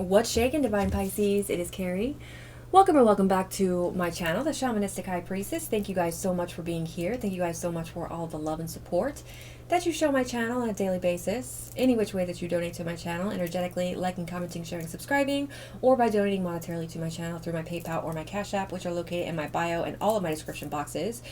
What's shaking, Divine Pisces? It is Carrie. Welcome or welcome back to my channel, the Shamanistic High Priestess. Thank you guys so much for being here. Thank you guys so much for all the love and support that you show my channel on a daily basis. Any which way that you donate to my channel, energetically, liking, commenting, sharing, subscribing, or by donating monetarily to my channel through my PayPal or my Cash App, which are located in my bio and all of my description boxes,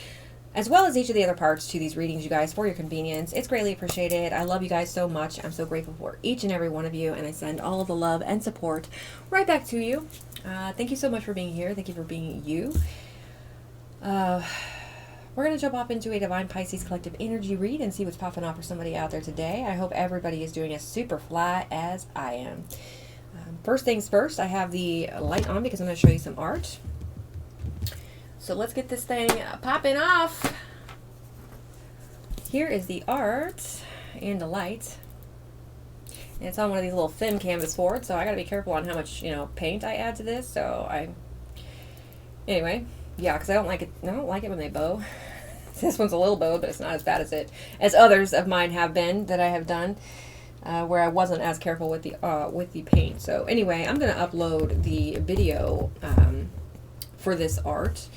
as well as each of the other parts to these readings, you guys, for your convenience. It's greatly appreciated. I love you guys so much. I'm so grateful for each and every one of you, and I send all of the love and support right back to you. Thank you so much for being here. Thank you for being you. We're going to jump off into a Divine Pisces collective energy read and see what's popping off for somebody out there today. I hope everybody is doing as super fly as I am. First things first, I have the light on because I'm going to show you some art. So let's get this thing popping off. Here is the art and the light. And it's on one of these little thin canvas boards, so I gotta be careful on how much, paint I add to this. So anyway, yeah, because I don't like it when they bow. This one's a little bowed, but it's not as bad as others of mine have been that I have done, where I wasn't as careful with the paint. So anyway, I'm gonna upload the video for this art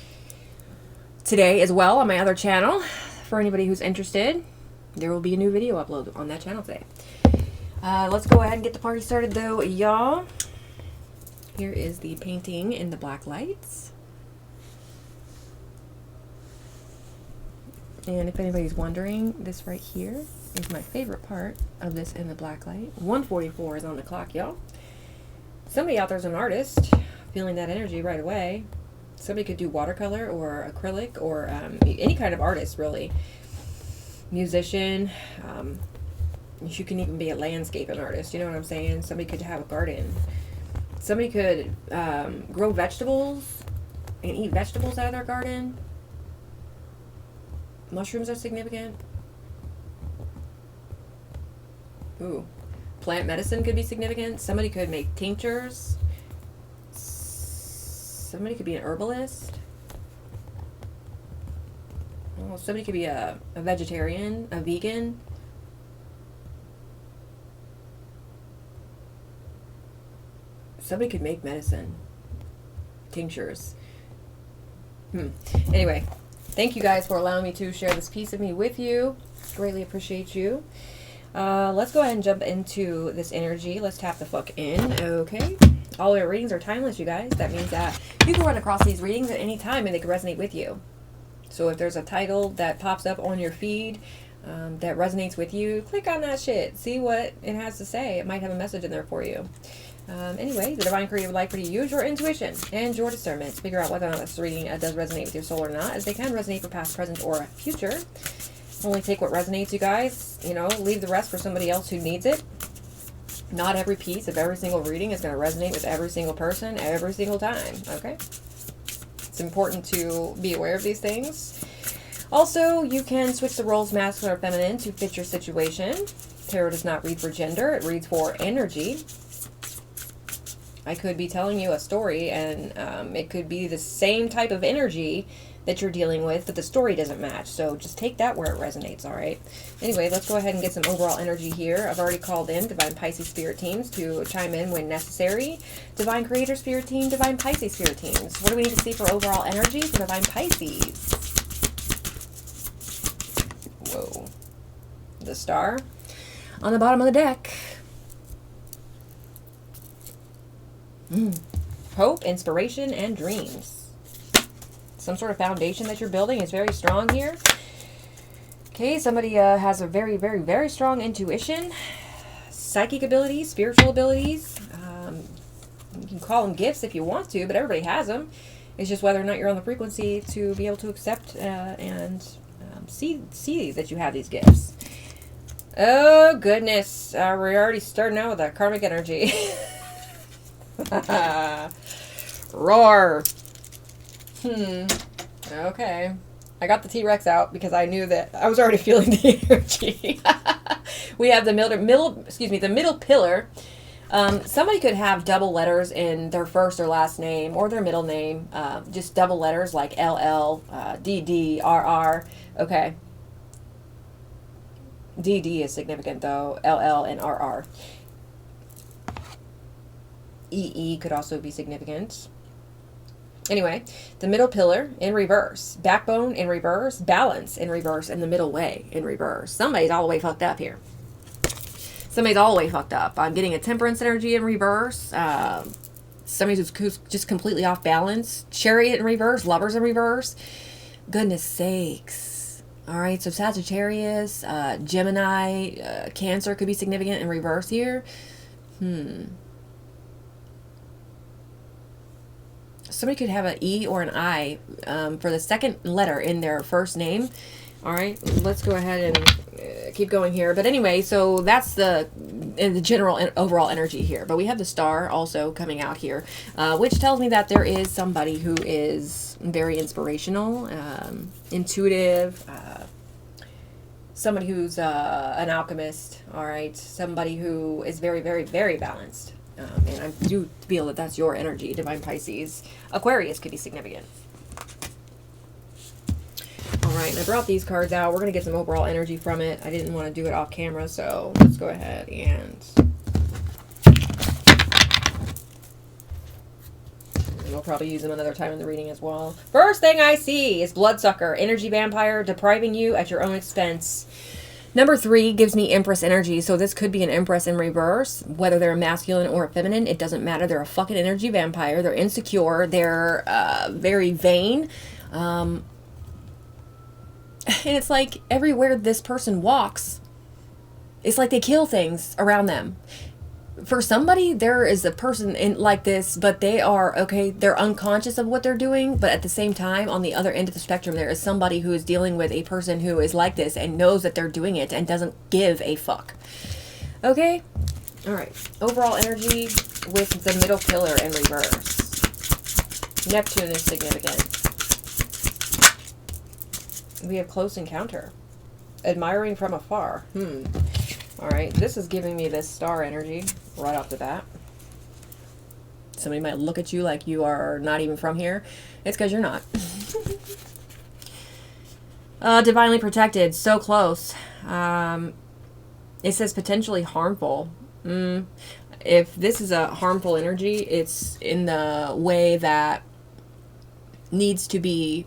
today as well on my other channel. For anybody who's interested, there will be a new video upload on that channel today. Let's go ahead and get the party started though, y'all. Here is the painting in the black lights. And if anybody's wondering, this right here is my favorite part of this in the black light. 1:44 is on the clock, y'all. Somebody out there's an artist feeling that energy right away. Somebody could do watercolor or acrylic or any kind of artist, really. Musician. You can even be a landscaping artist, you know what I'm saying? Somebody could have a garden. Somebody could grow vegetables and eat vegetables out of their garden. Mushrooms are significant. Ooh. Plant medicine could be significant. Somebody could make tinctures. Somebody could be an herbalist. Oh, somebody could be a vegetarian, a vegan. Somebody could make medicine. Tinctures. Anyway, thank you guys for allowing me to share this piece of me with you. Greatly appreciate you. Let's go ahead and jump into this energy. Let's tap the fuck in. Okay. All our readings are timeless, you guys. That means that you can run across these readings at any time and they can resonate with you. So if there's a title that pops up on your feed that resonates with you, click on that shit. See what it has to say. It might have a message in there for you. Anyway, the Divine Creator would like for you to use your intuition and your discernment to figure out whether or not this reading does resonate with your soul or not, as they can resonate for past, present, or future. Only take what resonates, you guys. Leave the rest for somebody else who needs it. Not every piece of every single reading is going to resonate with every single person every single time, okay? It's important to be aware of these things. Also, you can switch the roles, masculine or feminine, to fit your situation. Tarot does not read for gender. It reads for energy. I could be telling you a story, and it could be the same type of energy that you're dealing with, but the story doesn't match. So just take that where it resonates, all right? Anyway, let's go ahead and get some overall energy here. I've already called in Divine Pisces Spirit Teams to chime in when necessary. Divine Creator Spirit Team, Divine Pisces Spirit Teams. What do we need to see for overall energy for Divine Pisces? Whoa. The Star on the bottom of the deck. Hope, inspiration, and dreams. Some sort of foundation that you're building is very strong here. Okay, somebody has a very, very, very strong intuition, psychic abilities, spiritual abilities. You can call them gifts if you want to, but everybody has them. It's just whether or not you're on the frequency to be able to accept and see that you have these gifts. Oh, goodness. We're already starting out with that karmic energy. Roar. Okay. I got the T-Rex out because I knew that I was already feeling the energy. We have the middle pillar. Somebody could have double letters in their first or last name or their middle name. Just double letters like LL, DD, RR. Okay. DD is significant though. LL and RR. EE could also be significant. Anyway, the middle pillar in reverse, backbone in reverse, balance in reverse, and the middle way in reverse. Somebody's all the way fucked up here. Somebody's all the way fucked up. I'm getting a temperance energy in reverse. Somebody who's just completely off balance. Chariot in reverse, lovers in reverse. Goodness sakes. All right, so Sagittarius, Gemini, Cancer could be significant in reverse here. Somebody could have an E or an I for the second letter in their first name. All right, let's go ahead and keep going here. But anyway, so that's the general and overall energy here. But we have the star also coming out here, which tells me that there is somebody who is very inspirational, intuitive, somebody who's an alchemist, all right? Somebody who is very, very, very balanced. And I do feel that that's your energy, Divine Pisces. Aquarius could be significant. All right, and I brought these cards out. We're going to get some overall energy from it. I didn't want to do it off camera, so let's go ahead and we'll probably use them another time in the reading as well. First thing I see is Bloodsucker, energy vampire, depriving you at your own expense. Number 3 gives me Empress energy, so this could be an Empress in reverse. Whether they're a masculine or a feminine, it doesn't matter. They're a fucking energy vampire. They're insecure. They're very vain. And it's like everywhere this person walks, it's like they kill things around them. For somebody, there is a person in like this, but they are, okay, they're unconscious of what they're doing, but at the same time, on the other end of the spectrum, there is somebody who is dealing with a person who is like this and knows that they're doing it and doesn't give a fuck. Okay? All right. Overall energy with the middle pillar in reverse. Neptune is significant. We have close encounter. Admiring from afar. All right, this is giving me this star energy right off the bat. Somebody might look at you like you are not even from here. It's because you're not. Divinely protected, so close. It says potentially harmful. If this is a harmful energy, it's in the way that needs to be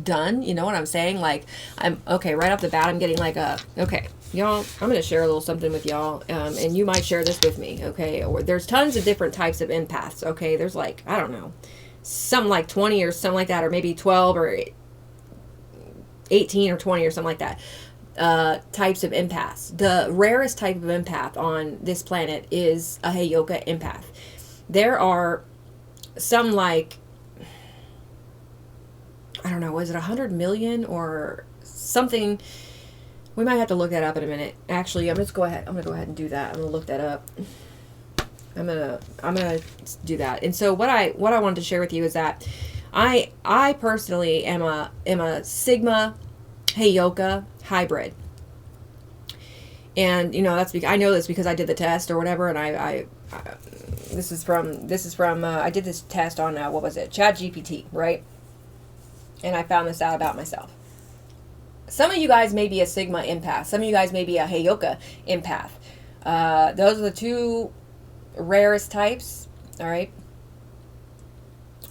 done. You know what I'm saying? Like, I'm okay right off the bat. I'm getting like a okay. Y'all, I'm going to share a little something with y'all, and you might share this with me, okay? Or there's tons of different types of empaths, okay? There's like, I don't know, something like 20 or something like that, or maybe 12 or 18 or 20 or something like that, types of empaths. The rarest type of empath on this planet is a Heyoka empath. There are some like, I don't know, was it 100 million or something? We might have to look that up in a minute. Actually, I'm gonna go ahead and do that. I'm gonna look that up. I'm gonna do that. And so what I wanted to share with you is that I personally am a Sigma Heyoka hybrid. And you know, that's because I know this because I did the test or whatever, and I this is from I did this test on what was it, ChatGPT, right? And I found this out about myself. Some of you guys may be a Sigma empath. Some of you guys may be a Heyoka empath. Those are the two rarest types, all right?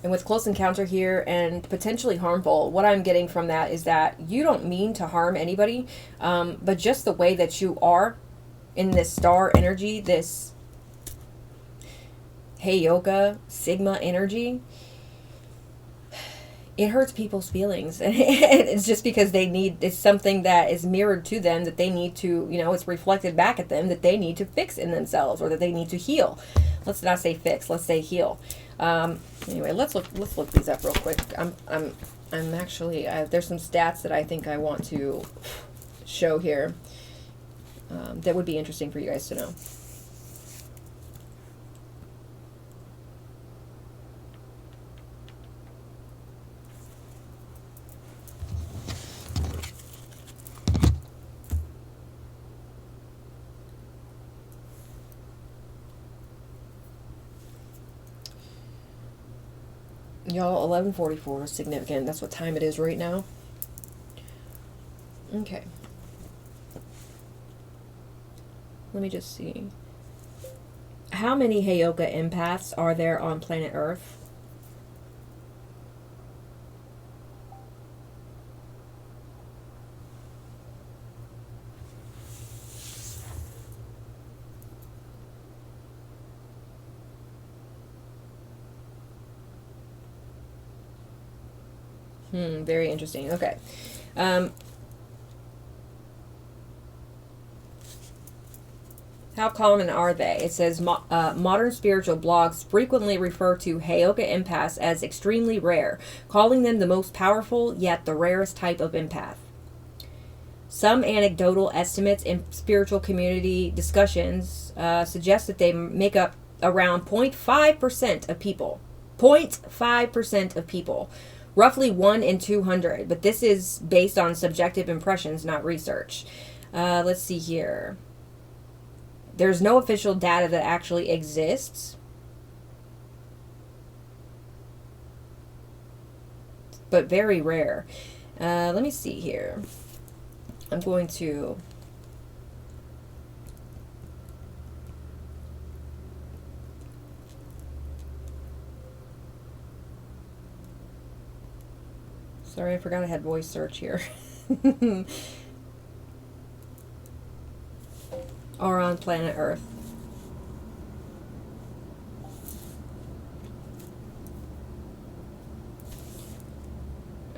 And with close encounter here and potentially harmful, what I'm getting from that is that you don't mean to harm anybody, but just the way that you are in this star energy, this Heyoka Sigma energy, it hurts people's feelings. And it's just because it's something that is mirrored to them that they need to, you know, it's reflected back at them that they need to fix in themselves or that they need to heal. Let's not say fix, let's say heal. Anyway, let's look these up real quick. I'm actually, there's some stats that I think I want to show here that would be interesting for you guys to know. Y'all, 11:44 is significant. That's what time it is right now. Okay. Let me just see. How many Heyoka empaths are there on planet Earth? Very interesting. Okay. How common are they? It says modern spiritual blogs frequently refer to Heyoka empaths as extremely rare, calling them the most powerful yet the rarest type of empath. Some anecdotal estimates in spiritual community discussions suggest that they make up around 0.5% of people. 0.5% of people. Roughly 1 in 200, but this is based on subjective impressions, not research. Let's see here. There's no official data that actually exists, but very rare. Let me see here. I'm going to... Sorry, I forgot I had voice search here. Are on planet Earth.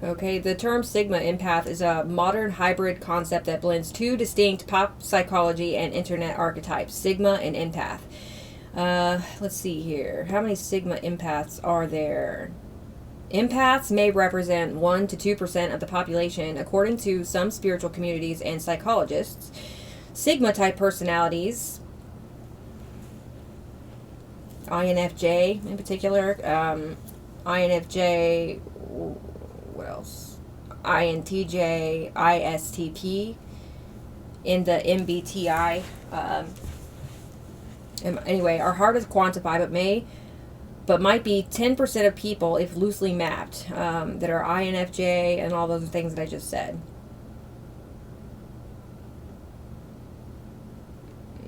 Okay, the term Sigma empath is a modern hybrid concept that blends two distinct pop psychology and internet archetypes, Sigma and empath. Let's see here. How many Sigma empaths are there? Empaths may represent 1 to 2% of the population, according to some spiritual communities and psychologists. Sigma-type personalities, INFJ in particular, INFJ, what else? INTJ, ISTP, in the MBTI. Anyway, are hard to quantify, but might be 10% of people if loosely mapped, that are INFJ and all those things that I just said.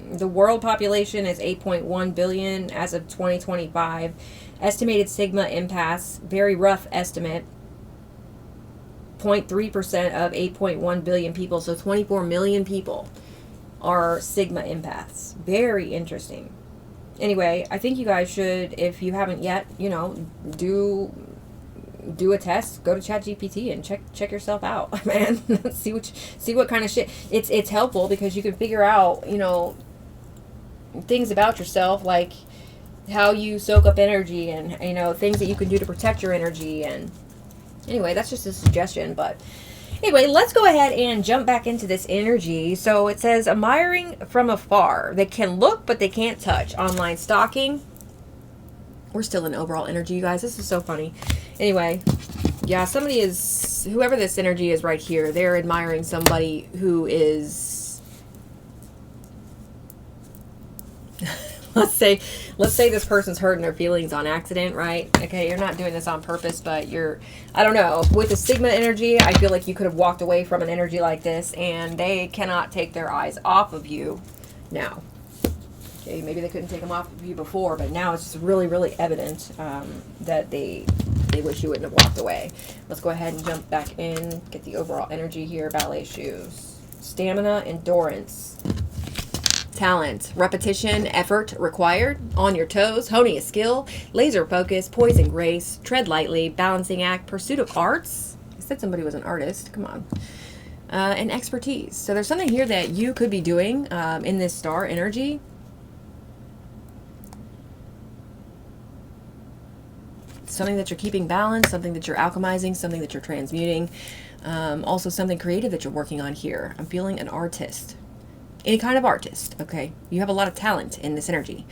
The world population is 8.1 billion as of 2025. Estimated Sigma empaths, very rough estimate, 0.3% of 8.1 billion people, so 24 million people are Sigma empaths. Very interesting. Anyway, I think you guys should, if you haven't yet, do a test, go to ChatGPT and check yourself out, man. see what kind of shit. It's helpful because you can figure out, things about yourself, like how you soak up energy and, things that you can do to protect your energy. And anyway, that's just a suggestion. But anyway, let's go ahead and jump back into this energy. So it says, admiring from afar. They can look, but they can't touch. Online stalking. We're still in overall energy, you guys. This is so funny. Anyway, yeah, whoever this energy is right here, they're admiring somebody who is... let's say this person's hurting their feelings on accident, right? Okay, you're not doing this on purpose, but I don't know. With the Sigma energy, I feel like you could have walked away from an energy like this, and they cannot take their eyes off of you now. Okay, maybe they couldn't take them off of you before, but now it's just really, really evident that they wish you wouldn't have walked away. Let's go ahead and jump back in, get the overall energy here. Ballet shoes. Stamina, endurance. Talent, repetition, effort required, on your toes, honing a skill, laser focus, poise and grace, tread lightly, balancing act, pursuit of arts. I said somebody was an artist, come on. And expertise. So there's something here that you could be doing in this star energy. Something that you're keeping balanced, something that you're alchemizing, something that you're transmuting. Also something creative that you're working on here. I'm feeling an artist. Any kind of artist, okay? You have a lot of talent in this energy.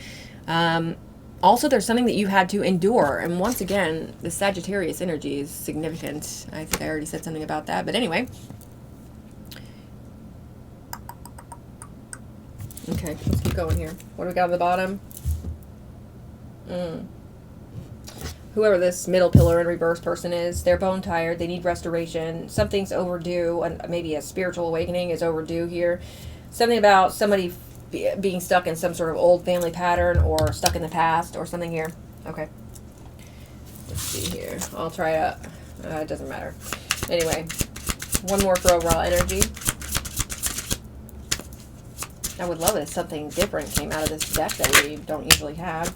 Also, there's something that you had to endure. And once again, the Sagittarius energy is significant. I think I already said something about that. But anyway. Okay, let's keep going here. What do we got on the bottom? Whoever this middle pillar in reverse person is, they're bone tired. They need restoration. Something's overdue. And maybe a spiritual awakening is overdue here. Something about somebody being stuck in some sort of old family pattern or stuck in the past or something here. Okay. Let's see here. I'll try it. It doesn't matter. Anyway, one more for overall energy. I would love it if something different came out of this deck that we don't usually have.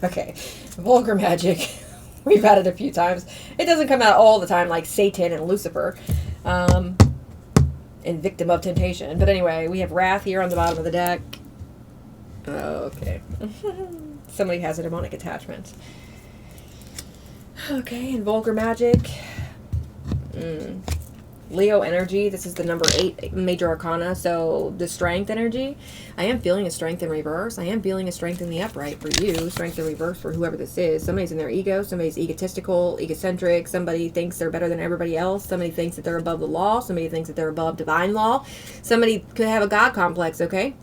Okay. Vulgar magic. We've had it a few times. It doesn't come out all the time like Satan and Lucifer. And victim of temptation. But anyway, we have wrath here on the bottom of the deck. Okay. Somebody has a demonic attachment. Okay, and vulgar magic. Leo energy. This is the number 8 major arcana. So the strength energy. I am feeling a strength in reverse. I am feeling a strength in the upright for you. Strength in reverse for whoever this is. Somebody's in their ego. Somebody's egotistical, egocentric. Somebody thinks they're better than everybody else. Somebody thinks that they're above the law. Somebody thinks that they're above divine law. Somebody could have a God complex, okay?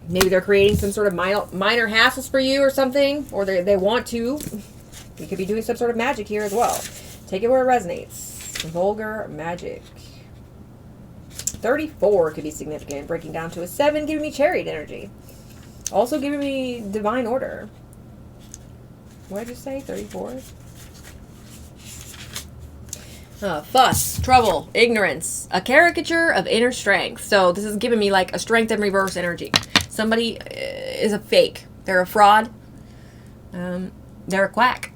Maybe they're creating some sort of minor hassles for you or something. Or they want to. You could be doing some sort of magic here as well. Take it where it resonates. Vulgar magic. 34 could be significant. Breaking down to a 7, giving me chariot energy. Also giving me divine order. What did I just say? 34? Fuss, trouble, ignorance. A caricature of inner strength. So this is giving me like a strength in reverse energy. Somebody is a fake. They're a fraud. They're a quack.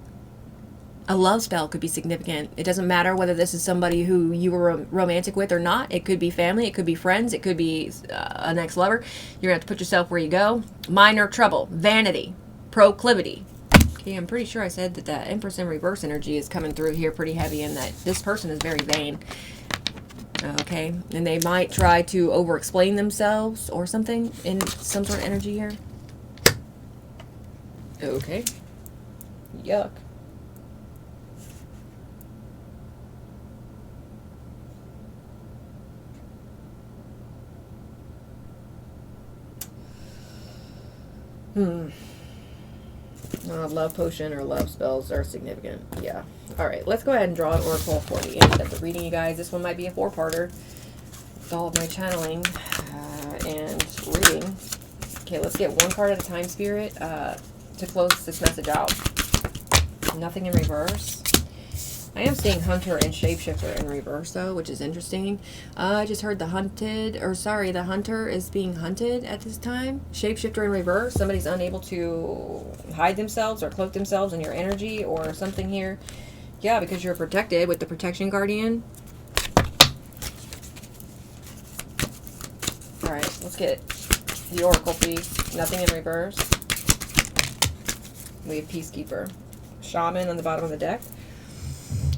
A love spell could be significant. It doesn't matter whether this is somebody who you were romantic with or not. It could be family. It could be friends. It could be an ex-lover. You're going to have to put yourself where you go. Minor trouble. Vanity. Proclivity. Okay, I'm pretty sure I said that the Empress in reverse energy is coming through here pretty heavy and that this person is very vain. Okay, and they might try to over-explain themselves or something in some sort of energy here. Okay. Yuck. Love potion or love spells are significant. Yeah. Alright, let's go ahead and draw an oracle for the end of the reading, you guys. This one might be a 4-parter with all of my channeling and reading. Okay, let's get one card at a time, Spirit, to close this message out. Nothing in reverse. I am seeing Hunter and Shapeshifter in reverse, though, which is interesting. I just heard the Hunter is being hunted at this time. Shapeshifter in reverse. Somebody's unable to hide themselves or cloak themselves in your energy or something here. Yeah, because you're protected with the Protection Guardian. Alright, let's get the Oracle, please. Nothing in reverse. We have Peacekeeper. Shaman on the bottom of the deck.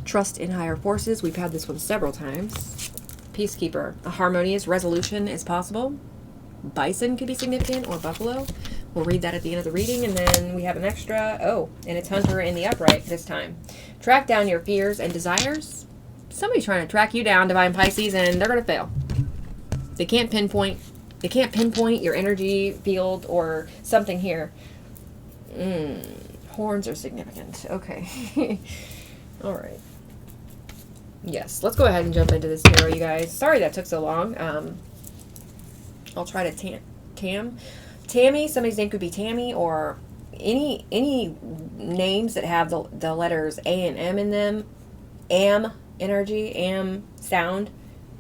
Trust in higher forces. We've had this one several times. Peacekeeper. A harmonious resolution is possible. Bison could be significant, or buffalo. We'll read that at the end of the reading, and then we have an extra. Oh, and it's Hunter in the upright this time. Track down your fears and desires. Somebody's trying to track you down, Divine Pisces, and they're going to fail. They can't pinpoint. They can't pinpoint your energy field or something here. Horns are significant. Okay. All right. Yes, let's go ahead and jump into this tarot, you guys. Sorry that took so long. I'll try to Tammy. Somebody's name could be Tammy, or any names that have the letters A and M in them. Am energy, am sound.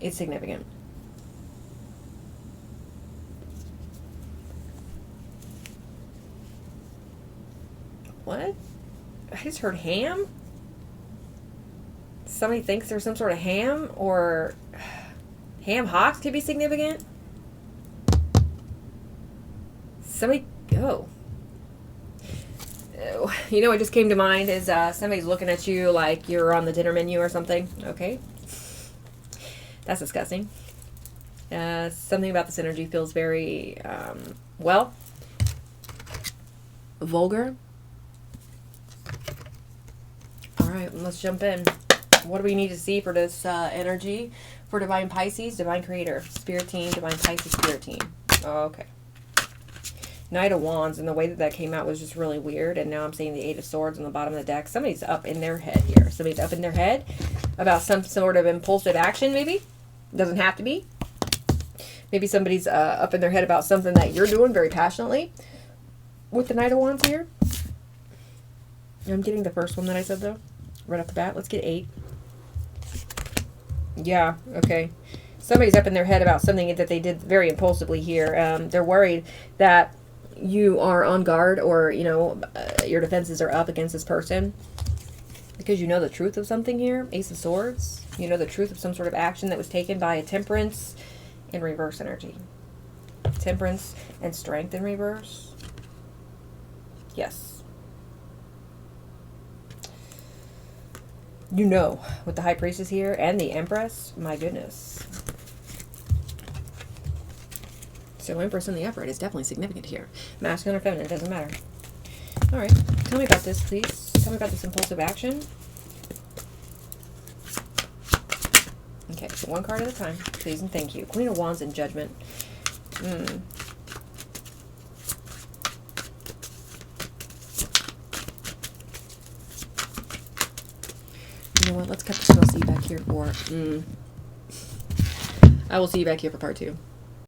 It's significant. What? I just heard ham? Somebody thinks there's some sort of ham, or ham hocks could be significant. Somebody, oh. You know what just came to mind is somebody's looking at you like you're on the dinner menu or something. Okay. That's disgusting. Something about this energy feels very, well, vulgar. Alright, let's jump in. What do we need to see for this energy for Divine Pisces, Divine Creator, Spirit Team, Divine Pisces, Spirit Team? Okay. Knight of Wands, and the way that came out was just really weird, and now I'm seeing the Eight of Swords on the bottom of the deck. Somebody's up in their head here. Somebody's up in their head about some sort of impulsive action, maybe. Doesn't have to be. Maybe somebody's up in their head about something that you're doing very passionately with the Knight of Wands here. I'm getting the first one that I said, though, right off the bat. Let's get 8. Yeah, okay. Somebody's up in their head about something that they did very impulsively here. They're worried that you are on guard, or, you know, your defenses are up against this person because you know the truth of something here. Ace of Swords. You know the truth of some sort of action that was taken by a Temperance in reverse energy. Temperance and Strength in reverse. Yes. You know, with the High Priestess here and the Empress, my goodness. So Empress in the upright is definitely significant here. Masculine or feminine, it doesn't matter. All right, tell me about this, please. Tell me about this impulsive action. Okay, so one card at a time, please and thank you. Queen of Wands and Judgment. You know what? Let's cut this and I'll see you back here for... I will see you back here for part 2.